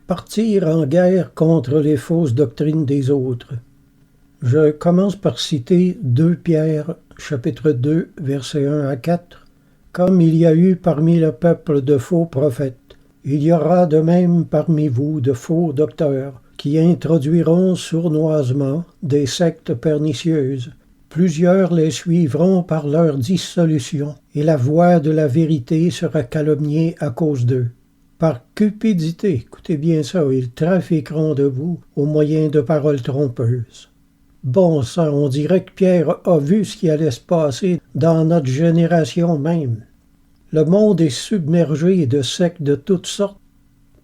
Partir en guerre contre les fausses doctrines des autres. Je commence par citer 2 Pierre, chapitre 2, versets 1 à 4. Comme il y a eu parmi le peuple de faux prophètes, il y aura de même parmi vous de faux docteurs, qui introduiront sournoisement des sectes pernicieuses. Plusieurs les suivront par leur dissolution, et la voix de la vérité sera calomniée à cause d'eux. Par cupidité, écoutez bien ça, ils trafiqueront de vous au moyen de paroles trompeuses. Bon sang, on dirait que Pierre a vu ce qui allait se passer dans notre génération même. Le monde est submergé de sectes de toutes sortes.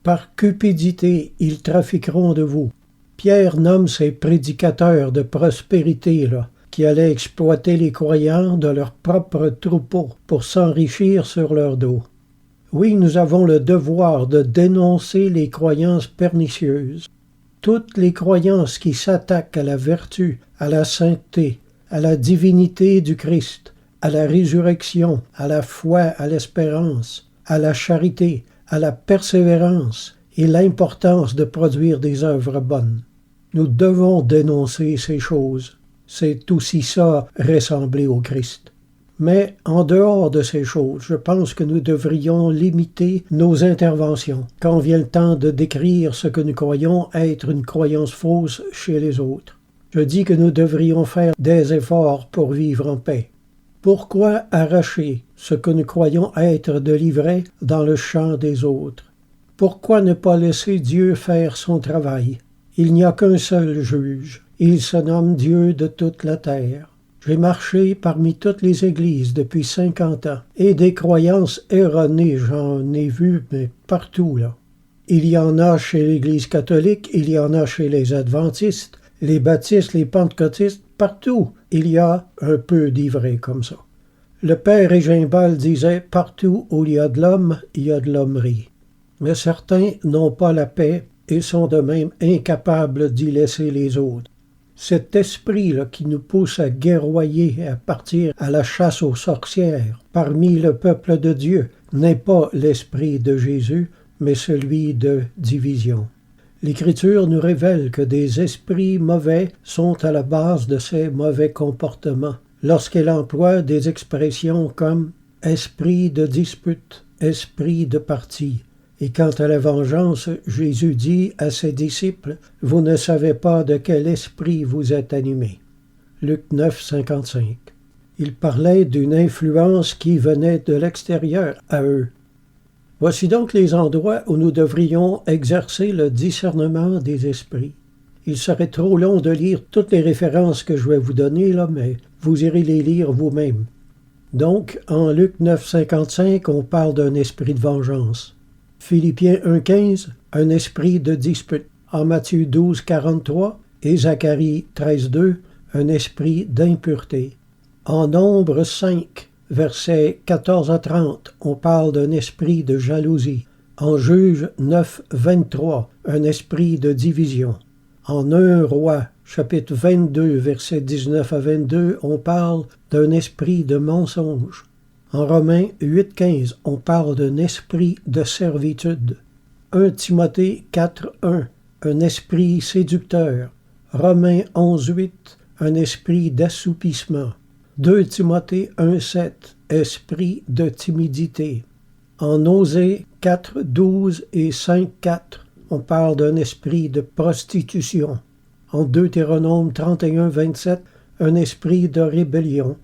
Par cupidité, ils trafiqueront de vous. Pierre nomme ces prédicateurs de prospérité, qui allaient exploiter les croyants de leur propre troupeau pour s'enrichir sur leur dos. Oui, nous avons le devoir de dénoncer les croyances pernicieuses. Toutes les croyances qui s'attaquent à la vertu, à la sainteté, à la divinité du Christ, à la résurrection, à la foi, à l'espérance, à la charité, à la persévérance et l'importance de produire des œuvres bonnes. Nous devons dénoncer ces choses. C'est aussi ça, ressembler au Christ. Mais en dehors de ces choses, je pense que nous devrions limiter nos interventions quand vient le temps de décrire ce que nous croyons être une croyance fausse chez les autres. Je dis que nous devrions faire des efforts pour vivre en paix. Pourquoi arracher ce que nous croyons être de l'ivraie dans le champ des autres? Pourquoi ne pas laisser Dieu faire son travail? Il n'y a qu'un seul juge. Il se nomme Dieu de toute la terre. J'ai marché parmi toutes les églises depuis 50 ans, et des croyances erronées, j'en ai vu, mais partout, là. Il y en a chez l'Église catholique, il y en a chez les adventistes, les baptistes, les pentecôtistes, partout, il y a un peu d'ivraies comme ça. Le père Égimbal disait « Partout où il y a de l'homme, il y a de l'hommerie ». Mais certains n'ont pas la paix et sont de même incapables d'y laisser les autres. Cet esprit-là qui nous pousse à guerroyer et à partir à la chasse aux sorcières parmi le peuple de Dieu n'est pas l'esprit de Jésus, mais celui de division. L'Écriture nous révèle que des esprits mauvais sont à la base de ces mauvais comportements, lorsqu'elle emploie des expressions comme « esprit de dispute »,« esprit de parti ». Et quant à la vengeance, Jésus dit à ses disciples « Vous ne savez pas de quel esprit vous êtes animés ». Luc 9, 55. Il parlait d'une influence qui venait de l'extérieur à eux. Voici donc les endroits où nous devrions exercer le discernement des esprits. Il serait trop long de lire toutes les références que je vais vous donner, mais vous irez les lire vous-même. Donc, en Luc 9, 55, on parle d'un esprit de vengeance. Philippiens 1,15, un esprit de dispute. En Matthieu 12, 43 et Zacharie 13, 2, un esprit d'impureté. En Nombre 5, versets 14 à 30, on parle d'un esprit de jalousie. En Juge 9, 23, un esprit de division. En 1 Roi, chapitre 22, versets 19 à 22, on parle d'un esprit de mensonge. En Romains 8,15, on parle d'un esprit de servitude. 1 Timothée 4,1, un esprit séducteur. Romains 11,8, un esprit d'assoupissement. 2 Timothée 1,7, esprit de timidité. En Osée 4,12 et 5,4, on parle d'un esprit de prostitution. En Deutéronome 31,27, un esprit de rébellion.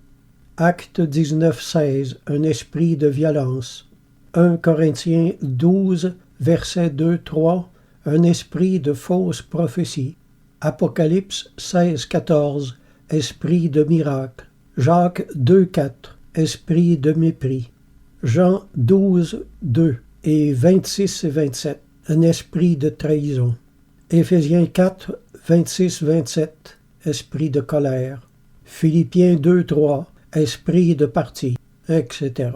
Acte 19, 16, un esprit de violence. 1 Corinthiens 12, versets 2, 3, un esprit de fausse prophétie. Apocalypse 16, 14, esprit de miracle. Jacques 2, 4, esprit de mépris. Jean 12, 2 et 26 et 27, un esprit de trahison. Éphésiens 4, 26, 27, esprit de colère. Philippiens 2, 3, esprit de parti, etc.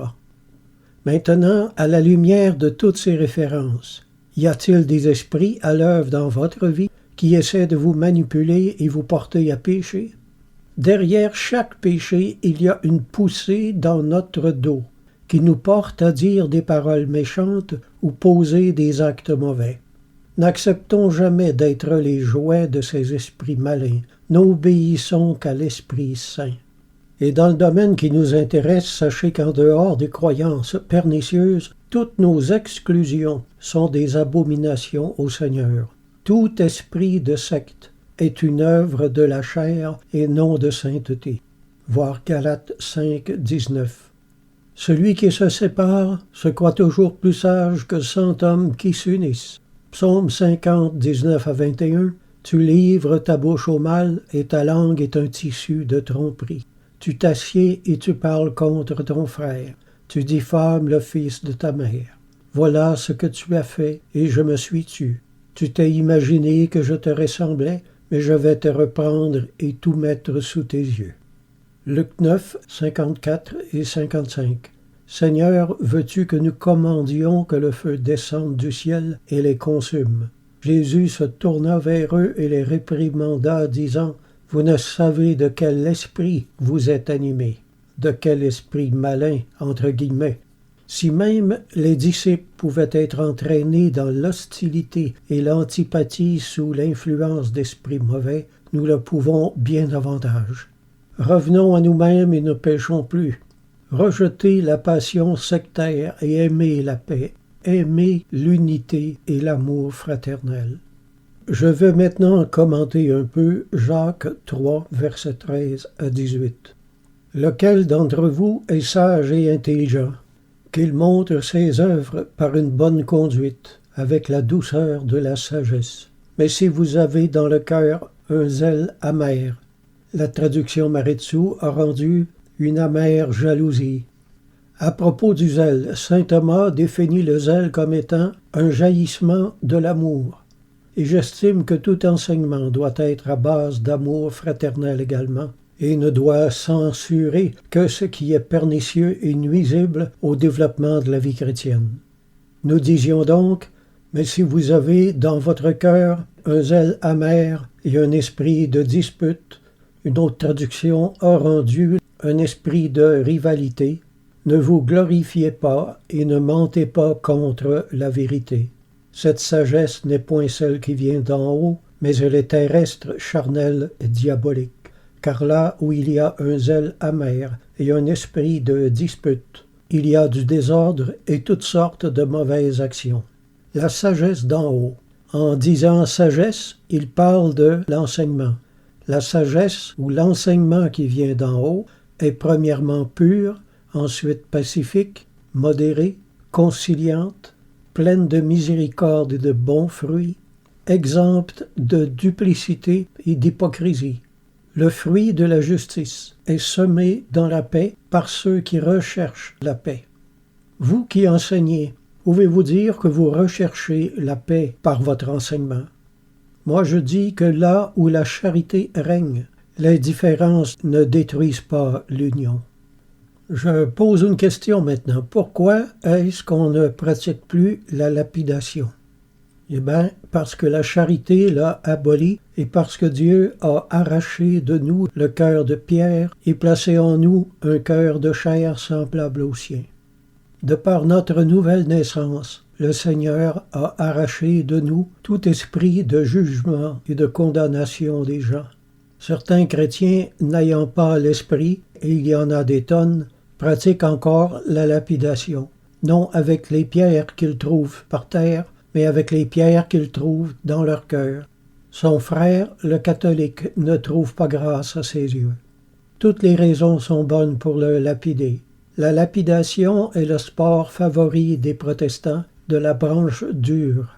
Maintenant, à la lumière de toutes ces références, y a-t-il des esprits à l'œuvre dans votre vie qui essaient de vous manipuler et vous porter à pécher? Derrière chaque péché, il y a une poussée dans notre dos qui nous porte à dire des paroles méchantes ou poser des actes mauvais. N'acceptons jamais d'être les jouets de ces esprits malins. N'obéissons qu'à l'Esprit Saint. Et dans le domaine qui nous intéresse, sachez qu'en dehors des croyances pernicieuses, toutes nos exclusions sont des abominations au Seigneur. Tout esprit de secte est une œuvre de la chair et non de sainteté. Voir Galates 5, 19. Celui qui se sépare se croit toujours plus sage que 100 hommes qui s'unissent. Psaume 50, 19 à 21. Tu livres ta bouche au mal et ta langue est un tissu de tromperie. Tu t'assieds et tu parles contre ton frère. Tu diffames le fils de ta mère. Voilà ce que tu as fait et je me suis tu. Tu t'es imaginé que je te ressemblais, mais je vais te reprendre et tout mettre sous tes yeux. Luc 9, 54 et 55. Seigneur, veux-tu que nous commandions que le feu descende du ciel et les consume? Jésus se tourna vers eux et les réprimanda, disant, vous ne savez de quel esprit vous êtes animés, de quel esprit malin, entre guillemets. Si même les disciples pouvaient être entraînés dans l'hostilité et l'antipathie sous l'influence d'esprits mauvais, nous le pouvons bien davantage. Revenons à nous-mêmes et ne péchons plus. Rejetez la passion sectaire et aimez la paix, aimez l'unité et l'amour fraternel. Je vais maintenant commenter un peu Jacques 3, versets 13 à 18. Lequel d'entre vous est sage et intelligent, qu'il montre ses œuvres par une bonne conduite, avec la douceur de la sagesse. Mais si vous avez dans le cœur un zèle amer, la traduction Maretsu a rendu une amère jalousie. À propos du zèle, saint Thomas définit le zèle comme étant un jaillissement de l'amour. Et j'estime que tout enseignement doit être à base d'amour fraternel également, et ne doit censurer que ce qui est pernicieux et nuisible au développement de la vie chrétienne. Nous disions donc, mais si vous avez dans votre cœur un zèle amer et un esprit de dispute, une autre traduction a rendu un esprit de rivalité, ne vous glorifiez pas et ne mentez pas contre la vérité. Cette sagesse n'est point celle qui vient d'en haut, mais elle est terrestre, charnelle et diabolique. Car là où il y a un zèle amer et un esprit de dispute, il y a du désordre et toutes sortes de mauvaises actions. La sagesse d'en haut. En disant sagesse, il parle de l'enseignement. La sagesse ou l'enseignement qui vient d'en haut est premièrement pure, ensuite pacifique, modérée, conciliante, pleine de miséricorde et de bons fruits, exempte de duplicité et d'hypocrisie. Le fruit de la justice est semé dans la paix par ceux qui recherchent la paix. Vous qui enseignez, pouvez-vous dire que vous recherchez la paix par votre enseignement? Moi je dis que là où la charité règne, les différences ne détruisent pas l'union. Je pose une question maintenant. Pourquoi est-ce qu'on ne pratique plus la lapidation? Eh bien, parce que la charité l'a abolie et parce que Dieu a arraché de nous le cœur de pierre et placé en nous un cœur de chair semblable au sien. De par notre nouvelle naissance, le Seigneur a arraché de nous tout esprit de jugement et de condamnation des gens. Certains chrétiens, n'ayant pas l'esprit, et il y en a des tonnes, pratiquent encore la lapidation, non avec les pierres qu'ils trouvent par terre, mais avec les pierres qu'ils trouvent dans leur cœur. Son frère, le catholique, ne trouve pas grâce à ses yeux. Toutes les raisons sont bonnes pour le lapider. La lapidation est le sport favori des protestants de la branche dure.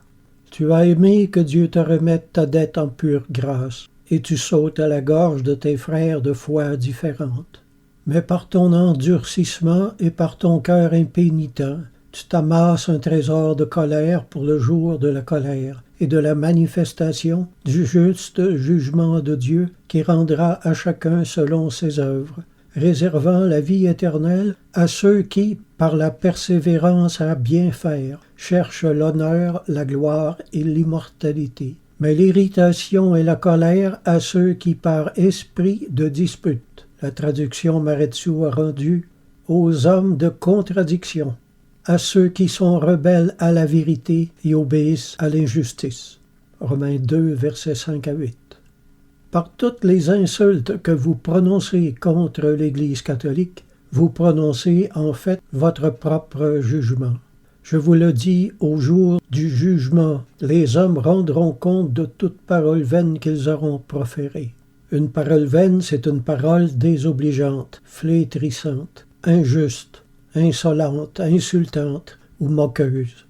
Tu as aimé que Dieu te remette ta dette en pure grâce, et tu sautes à la gorge de tes frères de foi différentes. Mais par ton endurcissement et par ton cœur impénitent, tu t'amasses un trésor de colère pour le jour de la colère et de la manifestation du juste jugement de Dieu qui rendra à chacun selon ses œuvres, réservant la vie éternelle à ceux qui, par la persévérance à bien faire, cherchent l'honneur, la gloire et l'immortalité. Mais l'irritation et la colère à ceux qui, par esprit de dispute, la traduction Maretsu a rendu, aux hommes de contradiction. à ceux qui sont rebelles à la vérité et obéissent à l'injustice. Romains 2, versets 5 à 8. Par toutes les insultes que vous prononcez contre l'Église catholique, vous prononcez en fait votre propre jugement. Je vous le dis, au jour du jugement, les hommes rendront compte de toute parole vaine qu'ils auront proférée. Une parole vaine, c'est une parole désobligeante, flétrissante, injuste, insolente, insultante ou moqueuse.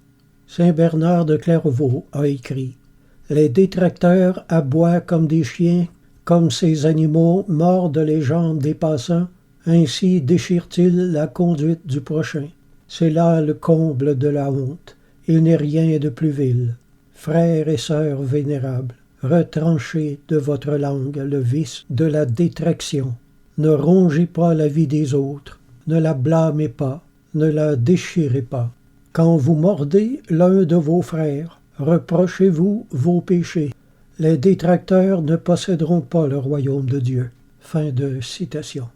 Saint Bernard de Clairvaux a écrit « Les détracteurs aboient comme des chiens, comme ces animaux mordent les jambes des passants, ainsi déchirent-ils la conduite du prochain. C'est là le comble de la honte. Il n'est rien de plus vil. Frères et sœurs vénérables, retranchez de votre langue le vice de la détraction. Ne rongez pas la vie des autres, ne la blâmez pas, ne la déchirez pas. Quand vous mordez l'un de vos frères, reprochez-vous vos péchés. Les détracteurs ne posséderont pas le royaume de Dieu. » Fin de citation.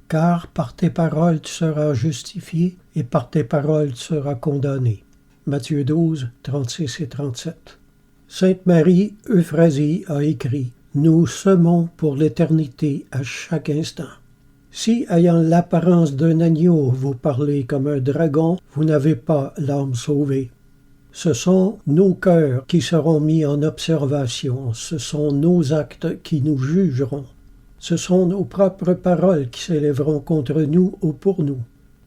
Car par tes paroles tu seras justifié et par tes paroles tu seras condamné. Matthieu 12, 36 et 37. Sainte Marie Euphrasie a écrit « Nous semons pour l'éternité à chaque instant. » Si, ayant l'apparence d'un agneau, vous parlez comme un dragon, vous n'avez pas l'âme sauvée. Ce sont nos cœurs qui seront mis en observation, ce sont nos actes qui nous jugeront. Ce sont nos propres paroles qui s'élèveront contre nous ou pour nous.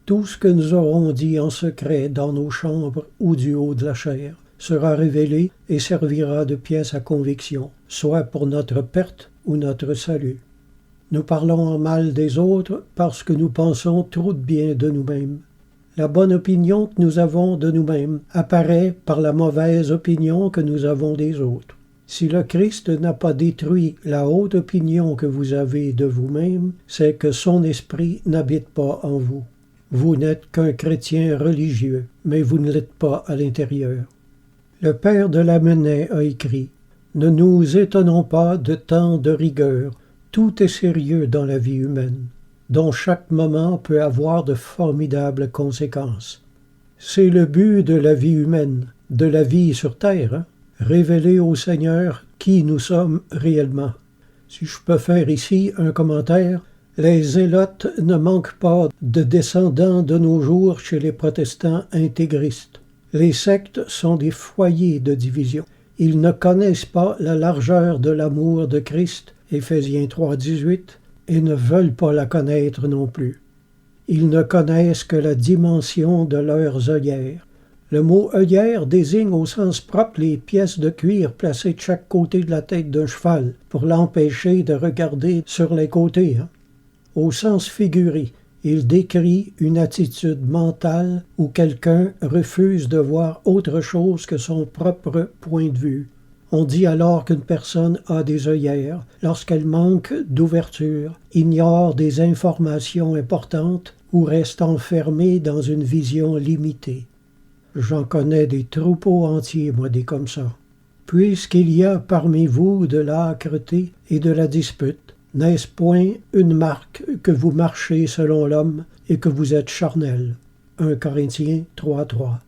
Tout ce que nous aurons dit en secret dans nos chambres ou du haut de la chair sera révélé et servira de pièce à conviction, soit pour notre perte ou notre salut. Nous parlons en mal des autres parce que nous pensons trop de bien de nous-mêmes. La bonne opinion que nous avons de nous-mêmes apparaît par la mauvaise opinion que nous avons des autres. Si le Christ n'a pas détruit la haute opinion que vous avez de vous-même, c'est que son esprit n'habite pas en vous. Vous n'êtes qu'un chrétien religieux, mais vous ne l'êtes pas à l'intérieur. Le père de Lamennais a écrit « Ne nous étonnons pas de tant de rigueur, tout est sérieux dans la vie humaine, dont chaque moment peut avoir de formidables conséquences. » C'est le but de la vie humaine, de la vie sur terre, hein? Révéler au Seigneur qui nous sommes réellement. Si je peux faire ici un commentaire, les zélotes ne manquent pas de descendants de nos jours chez les protestants intégristes. Les sectes sont des foyers de division. Ils ne connaissent pas la largeur de l'amour de Christ, Éphésiens 3,18, et ne veulent pas la connaître non plus. Ils ne connaissent que la dimension de leurs œillères. Le mot œillère désigne au sens propre les pièces de cuir placées de chaque côté de la tête d'un cheval pour l'empêcher de regarder sur les côtés. Au sens figuré, il décrit une attitude mentale où quelqu'un refuse de voir autre chose que son propre point de vue. On dit alors qu'une personne a des œillères lorsqu'elle manque d'ouverture, ignore des informations importantes ou reste enfermée dans une vision limitée. J'en connais des troupeaux entiers, moi, des comme ça. Puisqu'il y a parmi vous de l'âcreté et de la dispute, n'est-ce point une marque que vous marchez selon l'homme et que vous êtes charnel? 1 Corinthiens 3,3.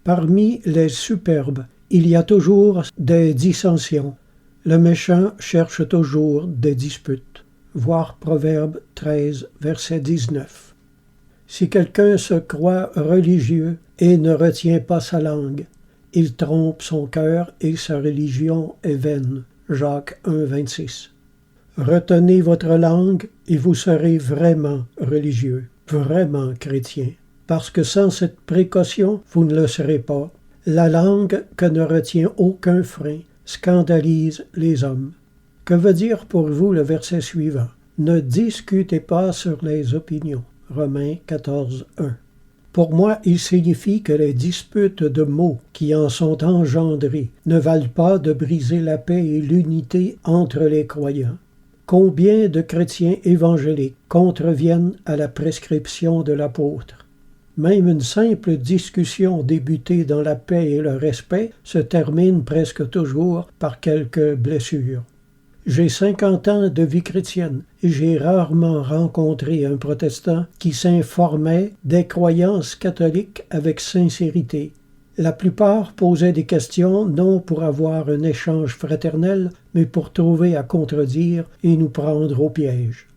Parmi les superbes, il y a toujours des dissensions. Le méchant cherche toujours des disputes. Voir Proverbe 13, verset 19. Si quelqu'un se croit religieux et ne retient pas sa langue, il trompe son cœur et sa religion est vaine. Jacques 1, 26. Retenez votre langue et vous serez vraiment religieux, vraiment chrétien, parce que sans cette précaution, vous ne le serez pas. La langue que ne retient aucun frein scandalise les hommes. Que veut dire pour vous le verset suivant? Ne discutez pas sur les opinions. Romains 14, 1. Pour moi, il signifie que les disputes de mots qui en sont engendrées ne valent pas de briser la paix et l'unité entre les croyants. Combien de chrétiens évangéliques contreviennent à la prescription de l'apôtre? Même une simple discussion débutée dans la paix et le respect se termine presque toujours par quelques blessures. J'ai 50 ans de vie chrétienne et j'ai rarement rencontré un protestant qui s'informait des croyances catholiques avec sincérité. La plupart posaient des questions non pour avoir un échange fraternel, mais pour trouver à contredire et nous prendre au piège.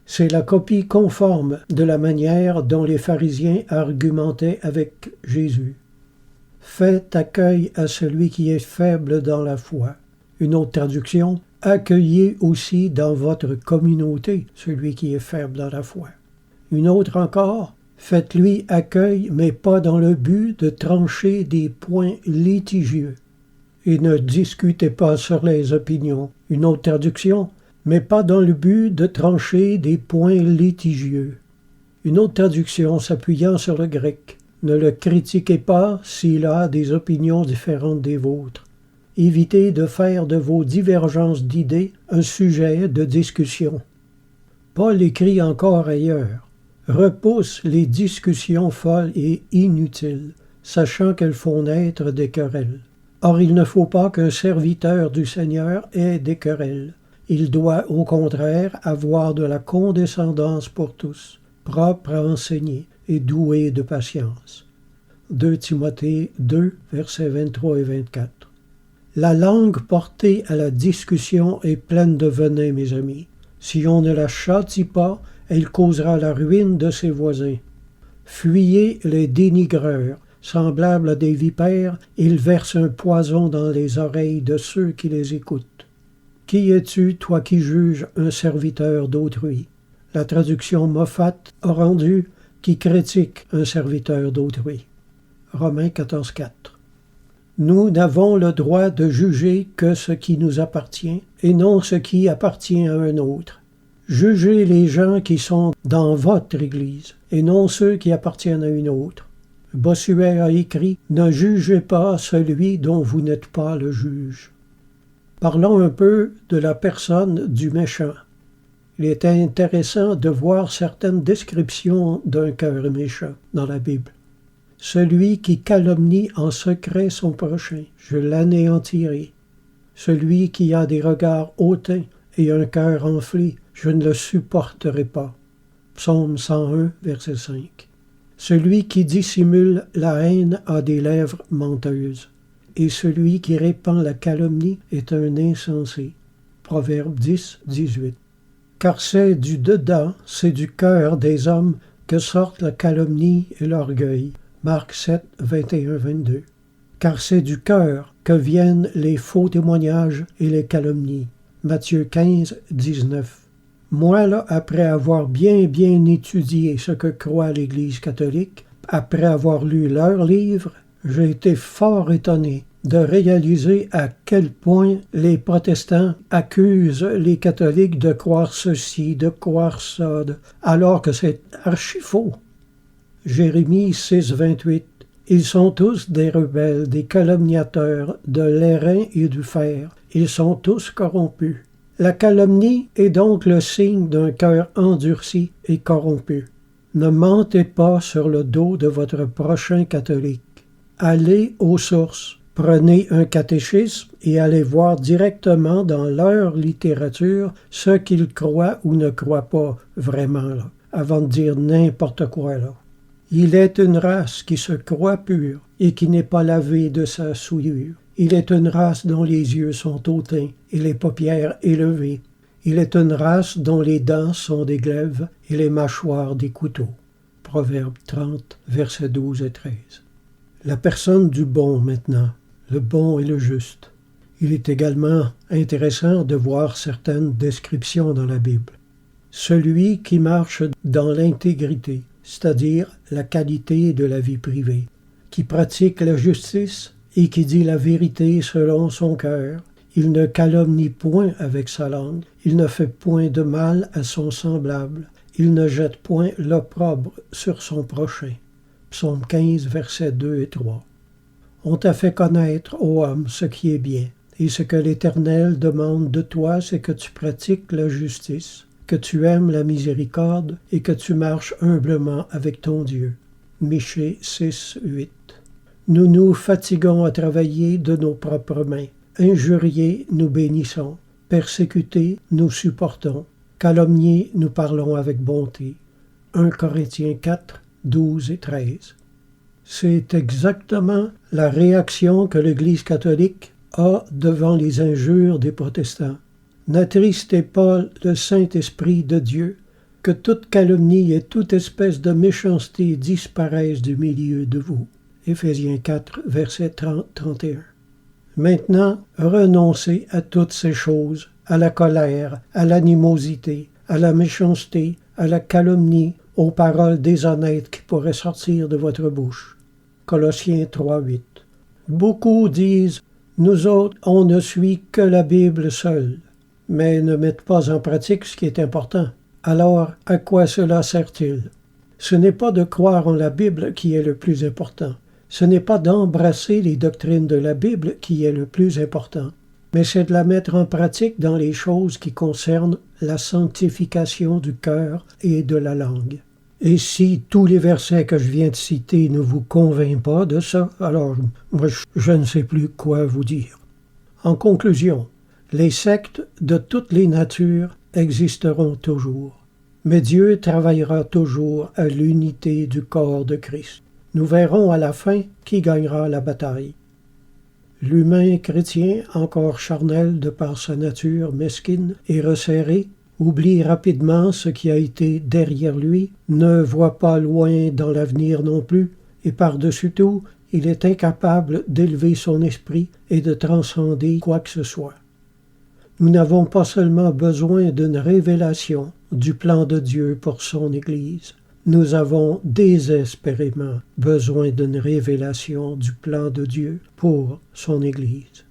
C'est la copie conforme de la manière dont les pharisiens argumentaient avec Jésus. « Faites accueil à celui qui est faible dans la foi. » Une autre traduction, « Accueillez aussi dans votre communauté celui qui est faible dans la foi. » Une autre encore, « Faites-lui accueil, mais pas dans le but de trancher des points litigieux. » Et ne discutez pas sur les opinions. Une autre traduction, « Mais pas dans le but de trancher des points litigieux. » Une autre traduction s'appuyant sur le grec, « Ne le critiquez pas s'il a des opinions différentes des vôtres. » Évitez de faire de vos divergences d'idées un sujet de discussion. Paul écrit encore ailleurs, « Repousse les discussions folles et inutiles, sachant qu'elles font naître des querelles. Or il ne faut pas qu'un serviteur du Seigneur ait des querelles. Il doit au contraire avoir de la condescendance pour tous, propre à enseigner et doué de patience. » 2 Timothée 2, versets 23 et 24. La langue portée à la discussion est pleine de venin, mes amis. Si on ne la châtie pas, elle causera la ruine de ses voisins. Fuyez les dénigreurs. Semblables à des vipères, ils versent un poison dans les oreilles de ceux qui les écoutent. Qui es-tu, toi qui juges un serviteur d'autrui? La traduction Moffat a rendu « qui critique un serviteur d'autrui ». Romains 14,4. Nous n'avons le droit de juger que ce qui nous appartient et non ce qui appartient à un autre. Jugez les gens qui sont dans votre Église et non ceux qui appartiennent à une autre. Bossuet a écrit « Ne jugez pas celui dont vous n'êtes pas le juge ». Parlons un peu de la personne du méchant. Il est intéressant de voir certaines descriptions d'un cœur méchant dans la Bible. Celui qui calomnie en secret son prochain, je l'anéantirai. Celui qui a des regards hautains et un cœur enflé, je ne le supporterai pas. Psaume 101, verset 5. Celui qui dissimule la haine a des lèvres menteuses, et celui qui répand la calomnie est un insensé. Proverbe 10, 18. Car c'est du dedans, c'est du cœur des hommes que sortent la calomnie et l'orgueil. Marc 7, 21, 22. Car c'est du cœur que viennent les faux témoignages et les calomnies. Matthieu 15, 19. Moi, là, après avoir bien étudié ce que croit l'Église catholique, après avoir lu leurs livres, j'ai été fort étonné de réaliser à quel point les protestants accusent les catholiques de croire ceci, de croire ça, alors que c'est archi faux. Jérémie 6, 28. Ils sont tous des rebelles, des calomniateurs, de l'airain et du fer. Ils sont tous corrompus. La calomnie est donc le signe d'un cœur endurci et corrompu. Ne mentez pas sur le dos de votre prochain catholique. Allez aux sources. Prenez un catéchisme et allez voir directement dans leur littérature ce qu'ils croient ou ne croient pas vraiment, là, avant de dire n'importe quoi, là. Il est une race qui se croit pure et qui n'est pas lavée de sa souillure. Il est une race dont les yeux sont hautains et les paupières élevées. Il est une race dont les dents sont des glaives et les mâchoires des couteaux. Proverbe 30, versets 12 et 13. La personne du bon maintenant, le bon et le juste. Il est également intéressant de voir certaines descriptions dans la Bible. Celui qui marche dans l'intégrité, c'est-à-dire la qualité de la vie privée, qui pratique la justice et qui dit la vérité selon son cœur. Il ne calomnie point avec sa langue, il ne fait point de mal à son semblable, il ne jette point l'opprobre sur son prochain. Psaume 15, versets 2 et 3. On t'a fait connaître, ô homme, ce qui est bien, et ce que l'Éternel demande de toi, c'est que tu pratiques la justice, que tu aimes la miséricorde et que tu marches humblement avec ton Dieu. Michée 6, 8. Nous nous fatiguons à travailler de nos propres mains. Injuriés, nous bénissons. Persécutés, nous supportons. Calomniés, nous parlons avec bonté. 1 Corinthiens 4, 12 et 13. C'est exactement la réaction que l'Église catholique a devant les injures des protestants. N'attristez pas le Saint-Esprit de Dieu, que toute calomnie et toute espèce de méchanceté disparaissent du milieu de vous. Éphésiens 4, versets 30-31. Maintenant, renoncez à toutes ces choses, à la colère, à l'animosité, à la méchanceté, à la calomnie, aux paroles déshonnêtes qui pourraient sortir de votre bouche. Colossiens 3, 8. Beaucoup disent « Nous autres, on ne suit que la Bible seule », mais ne mettent pas en pratique ce qui est important. Alors, à quoi cela sert-il? Ce n'est pas de croire en la Bible qui est le plus important. Ce n'est pas d'embrasser les doctrines de la Bible qui est le plus important, mais c'est de la mettre en pratique dans les choses qui concernent la sanctification du cœur et de la langue. Et si tous les versets que je viens de citer ne vous convainquent pas de ça, alors moi je ne sais plus quoi vous dire. En conclusion, les sectes de toutes les natures existeront toujours, mais Dieu travaillera toujours à l'unité du corps de Christ. Nous verrons à la fin qui gagnera la bataille. L'humain chrétien, encore charnel de par sa nature mesquine et resserrée, oublie rapidement ce qui a été derrière lui, ne voit pas loin dans l'avenir non plus, et par-dessus tout, il est incapable d'élever son esprit et de transcender quoi que ce soit. Nous n'avons pas seulement besoin d'une révélation du plan de Dieu pour son Église, nous avons désespérément besoin d'une révélation du plan de Dieu pour son Église.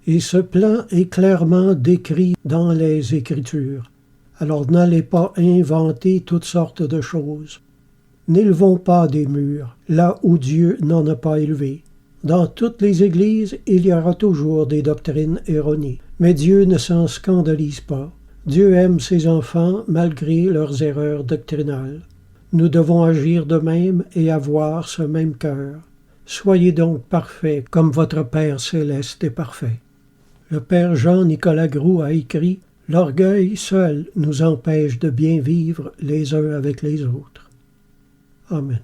Et ce plan est clairement décrit dans les Écritures. Alors n'allez pas inventer toutes sortes de choses. N'élevons pas des murs là où Dieu n'en a pas élevé. Dans toutes les églises, il y aura toujours des doctrines erronées. Mais Dieu ne s'en scandalise pas. Dieu aime ses enfants malgré leurs erreurs doctrinales. Nous devons agir de même et avoir ce même cœur. Soyez donc parfaits comme votre Père céleste est parfait. Le Père Jean-Nicolas Groulx a écrit « L'orgueil seul nous empêche de bien vivre les uns avec les autres. » Amen.